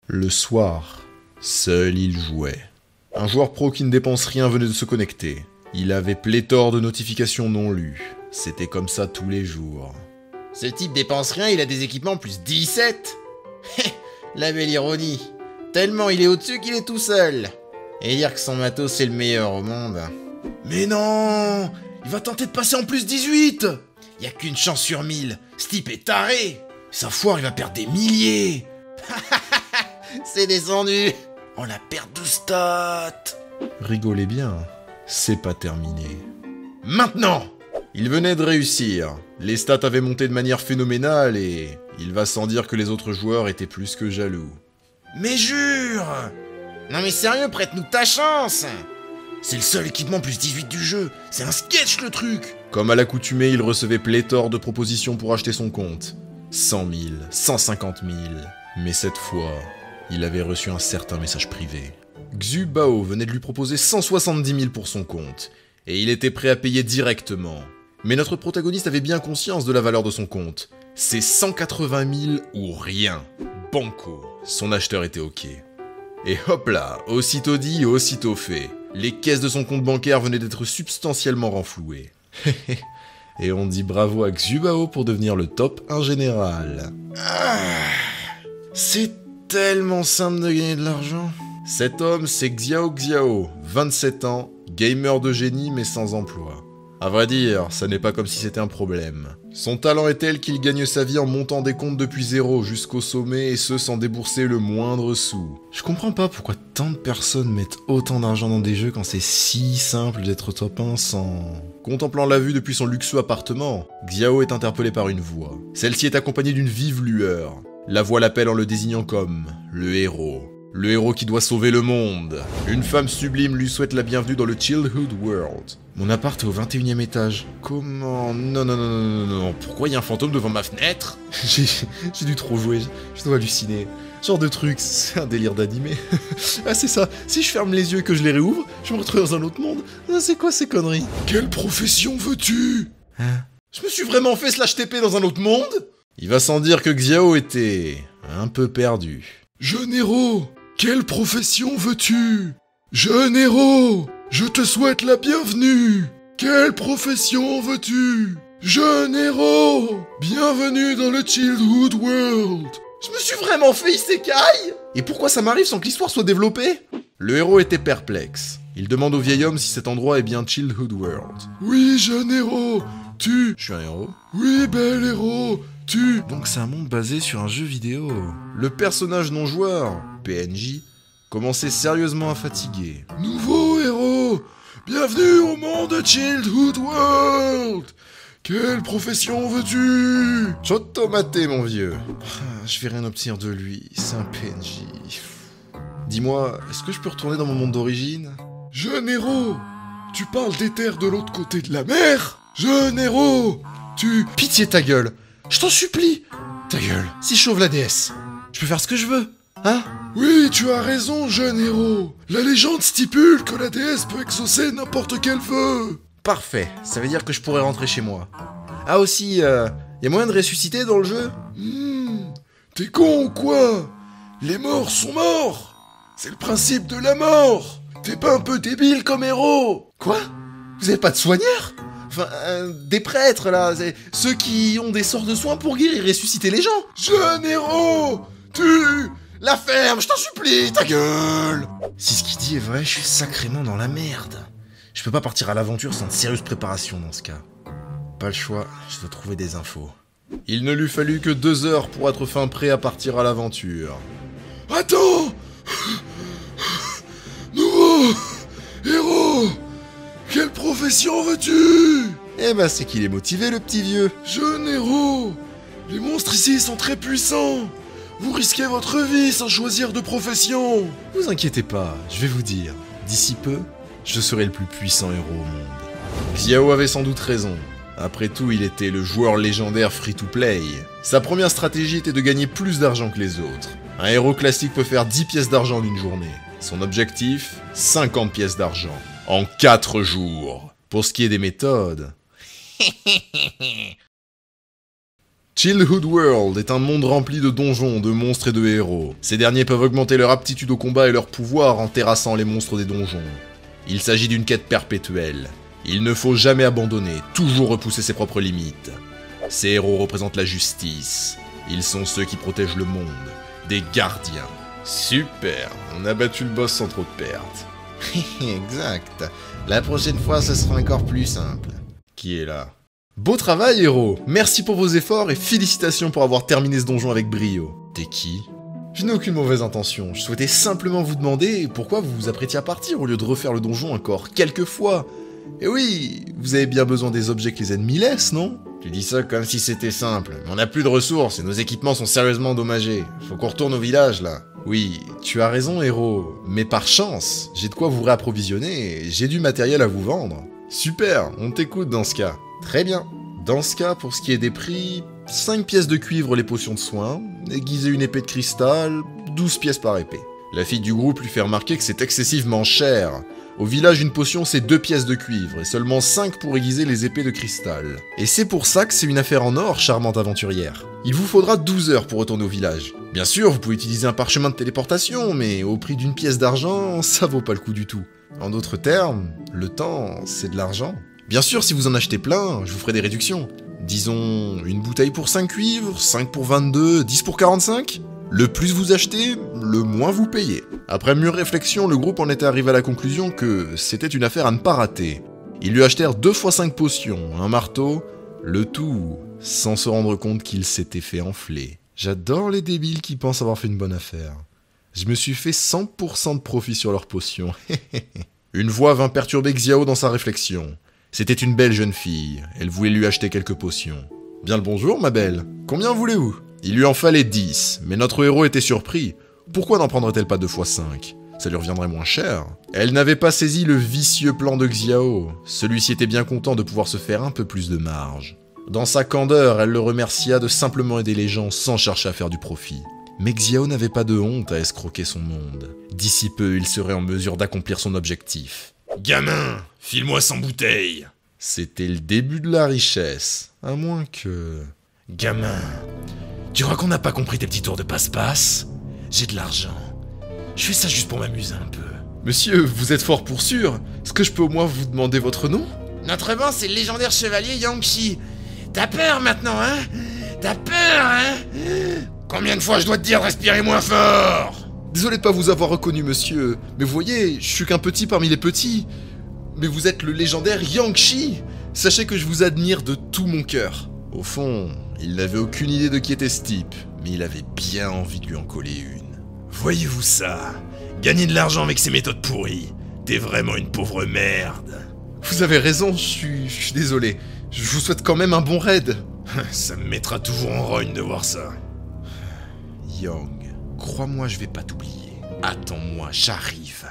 Le soir, seul il jouait. Un joueur pro qui ne dépense rien venait de se connecter. Il avait pléthore de notifications non lues. C'était comme ça tous les jours. Ce type dépense rien, il a des équipements plus 17. La belle ironie. Tellement il est au-dessus qu'il est tout seul. Et dire que son matos c'est le meilleur au monde. Mais non! Il va tenter de passer en plus 18! Y a qu'une chance sur 1000. Ce type est taré. Sa foire, il va perdre des milliers! C'est descendu. Oh, la perte de stats! Rigolez bien, c'est pas terminé. Maintenant! Il venait de réussir. Les stats avaient monté de manière phénoménale et il va sans dire que les autres joueurs étaient plus que jaloux. Mais jure! Non mais sérieux, prête-nous ta chance! C'est le seul équipement plus 18 du jeu. C'est un sketch le truc! Comme à l'accoutumée, il recevait pléthore de propositions pour acheter son compte. 100 000, 150 000. Mais cette fois, il avait reçu un certain message privé. Xu Bao venait de lui proposer 170 000 pour son compte. Et il était prêt à payer directement. Mais notre protagoniste avait bien conscience de la valeur de son compte. C'est 180 000 ou rien. Banco. Son acheteur était ok. Et hop là, aussitôt dit, aussitôt fait. Les caisses de son compte bancaire venaient d'être substantiellement renflouées. Et on dit bravo à Xu Bao pour devenir le top 1 général. C'est tellement simple de gagner de l'argent. Cet homme, c'est Xiao Xiao, 27 ans, gamer de génie mais sans emploi. À vrai dire, ça n'est pas comme si c'était un problème. Son talent est tel qu'il gagne sa vie en montant des comptes depuis zéro jusqu'au sommet et ce sans débourser le moindre sou. Je comprends pas pourquoi tant de personnes mettent autant d'argent dans des jeux quand c'est si simple d'être top 1 sans... Contemplant la vue depuis son luxueux appartement, Xiao est interpellé par une voix. Celle-ci est accompagnée d'une vive lueur. La voix l'appelle en le désignant comme le héros. Le héros qui doit sauver le monde. Une femme sublime lui souhaite la bienvenue dans le Childhood World. Mon appart est au 21e étage. Comment? Non. Pourquoi il y a un fantôme devant ma fenêtre? J'ai dû trop jouer, je dois halluciner. Ce genre de truc, c'est un délire d'animé. Ah c'est ça, si je ferme les yeux et que je les réouvre, je me retrouve dans un autre monde. Ah, c'est quoi ces conneries? Quelle profession veux-tu? Hein? Je me suis vraiment fait slash TP dans un autre monde? Il va sans dire que Xiao était un peu perdu. Jeune héros, quelle profession veux-tu? Jeune héros, je te souhaite la bienvenue. Quelle profession veux-tu? Jeune héros, bienvenue dans le Childhood World. Je me suis vraiment fait isekai? Et pourquoi ça m'arrive sans que l'histoire soit développée? Le héros était perplexe. Il demande au vieil homme si cet endroit est bien Childhood World. Oui, jeune héros, tu... Je suis un héros? Oui, bel héros, tu... Donc c'est un monde basé sur un jeu vidéo. Le personnage non-joueur, PNJ, commençait sérieusement à fatiguer. Nouveau héros, bienvenue au monde de Childhood World. Quelle profession veux-tu? Chotomate, mon vieux. Je vais rien obtenir de lui, c'est un PNJ. Dis-moi, est-ce que je peux retourner dans mon monde d'origine? Jeune héros, tu parles des terres de l'autre côté de la mer? Jeune héros, tu... Pitié ta gueule, je t'en supplie. Ta gueule, si je sauve la déesse, je peux faire ce que je veux, hein? Oui, tu as raison, jeune héros. La légende stipule que la déesse peut exaucer n'importe quel vœu. Parfait, ça veut dire que je pourrais rentrer chez moi. Ah aussi, y a moyen de ressusciter dans le jeu? T'es con ou quoi? Les morts sont morts. C'est le principe de la mort. T'es pas un peu débile comme héros? Quoi? Vous avez pas de soigneurs? Enfin, des prêtres là, ceux qui ont des sorts de soins pour guérir et ressusciter les gens. Jeune héros, tu... La ferme, je t'en supplie, ta gueule! Si ce qu'il dit est vrai, je suis sacrément dans la merde. Je peux pas partir à l'aventure sans de sérieuses préparations dans ce cas. Pas le choix, je dois trouver des infos. Il ne lui fallut que 2 heures pour être fin prêt à partir à l'aventure. Attends! Nouveau héros! Quelle profession veux-tu? Eh ben c'est qu'il est motivé le petit vieux. Jeune héros, les monstres ici sont très puissants. Vous risquez votre vie sans choisir de profession. Vous inquiétez pas, je vais vous dire. D'ici peu, je serai le plus puissant héros au monde. Xiao avait sans doute raison. Après tout, il était le joueur légendaire free-to-play. Sa première stratégie était de gagner plus d'argent que les autres. Un héros classique peut faire 10 pièces d'argent en une journée. Son objectif, 50 pièces d'argent. En 4 jours. Pour ce qui est des méthodes... Childhood World est un monde rempli de donjons, de monstres et de héros. Ces derniers peuvent augmenter leur aptitude au combat et leur pouvoir en terrassant les monstres des donjons. Il s'agit d'une quête perpétuelle. Il ne faut jamais abandonner, toujours repousser ses propres limites. Ces héros représentent la justice. Ils sont ceux qui protègent le monde, des gardiens. Super, on a battu le boss sans trop de pertes. Exact. La prochaine fois, ce sera encore plus simple. Qui est là? Beau travail, héros! Merci pour vos efforts et félicitations pour avoir terminé ce donjon avec brio. T'es qui? Je n'ai aucune mauvaise intention, je souhaitais simplement vous demander pourquoi vous vous apprêtiez à partir au lieu de refaire le donjon encore quelques fois. Et oui, vous avez bien besoin des objets que les ennemis laissent, non? Tu dis ça comme si c'était simple. On n'a plus de ressources et nos équipements sont sérieusement endommagés. Faut qu'on retourne au village, là. Oui, tu as raison, héros. Mais par chance, j'ai de quoi vous réapprovisionner et j'ai du matériel à vous vendre. Super, on t'écoute dans ce cas. Très bien. Dans ce cas, pour ce qui est des prix, 5 pièces de cuivre les potions de soins, aiguiser une épée de cristal, 12 pièces par épée. La fille du groupe lui fait remarquer que c'est excessivement cher. Au village, une potion, c'est 2 pièces de cuivre, et seulement 5 pour aiguiser les épées de cristal. Et c'est pour ça que c'est une affaire en or, charmante aventurière. Il vous faudra 12 heures pour retourner au village. Bien sûr, vous pouvez utiliser un parchemin de téléportation, mais au prix d'une pièce d'argent, ça vaut pas le coup du tout. En d'autres termes, le temps, c'est de l'argent. Bien sûr, si vous en achetez plein, je vous ferai des réductions. Disons, une bouteille pour 5 cuivres, 5 pour 22, 10 pour 45 ? Le plus vous achetez, le moins vous payez. Après mûre réflexion, le groupe en était arrivé à la conclusion que c'était une affaire à ne pas rater. Ils lui achetèrent 2 x 5 potions, un marteau, le tout sans se rendre compte qu'il s'était fait enfler. J'adore les débiles qui pensent avoir fait une bonne affaire. Je me suis fait 100% de profit sur leurs potions. Une voix vint perturber Xiao dans sa réflexion. C'était une belle jeune fille, elle voulait lui acheter quelques potions. Bien le bonjour, ma belle. Combien voulez-vous? Il lui en fallait 10, mais notre héros était surpris. Pourquoi n'en prendrait-elle pas 2 x 5? Ça lui reviendrait moins cher. Elle n'avait pas saisi le vicieux plan de Xiao. Celui-ci était bien content de pouvoir se faire un peu plus de marge. Dans sa candeur, elle le remercia de simplement aider les gens sans chercher à faire du profit. Mais Xiao n'avait pas de honte à escroquer son monde. D'ici peu, il serait en mesure d'accomplir son objectif. Gamin, file-moi 100 bouteilles. C'était le début de la richesse, à moins que... Gamin, tu crois qu'on n'a pas compris tes petits tours de passe-passe? J'ai de l'argent. Je fais ça juste pour m'amuser un peu. Monsieur, vous êtes fort pour sûr. Est-ce que je peux au moins vous demander votre nom? Notre banc, c'est le légendaire chevalier Yangshi. T'as peur maintenant, hein? T'as peur, hein? Combien de fois je dois te dire de respirer moins fort? Désolé de pas vous avoir reconnu, monsieur. Mais vous voyez, je suis qu'un petit parmi les petits. Mais vous êtes le légendaire Yangshi. Sachez que je vous admire de tout mon cœur. Au fond, il n'avait aucune idée de qui était ce type, mais il avait bien envie de lui en coller une. Voyez-vous ça? Gagner de l'argent avec ces méthodes pourries. T'es vraiment une pauvre merde. Vous avez raison, je suis désolé. Je vous souhaite quand même un bon raid. Ça me mettra toujours en rogne de voir ça. Yang, crois-moi, je vais pas t'oublier. Attends-moi, j'arrive.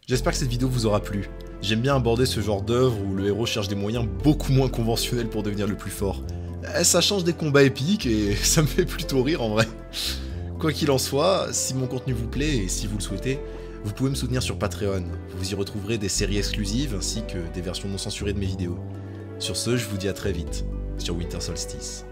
J'espère que cette vidéo vous aura plu. J'aime bien aborder ce genre d'œuvre où le héros cherche des moyens beaucoup moins conventionnels pour devenir le plus fort. Ça change des combats épiques et ça me fait plutôt rire en vrai. Quoi qu'il en soit, si mon contenu vous plaît et si vous le souhaitez, vous pouvez me soutenir sur Patreon. Vous y retrouverez des séries exclusives ainsi que des versions non censurées de mes vidéos. Sur ce, je vous dis à très vite sur Winter Solstice.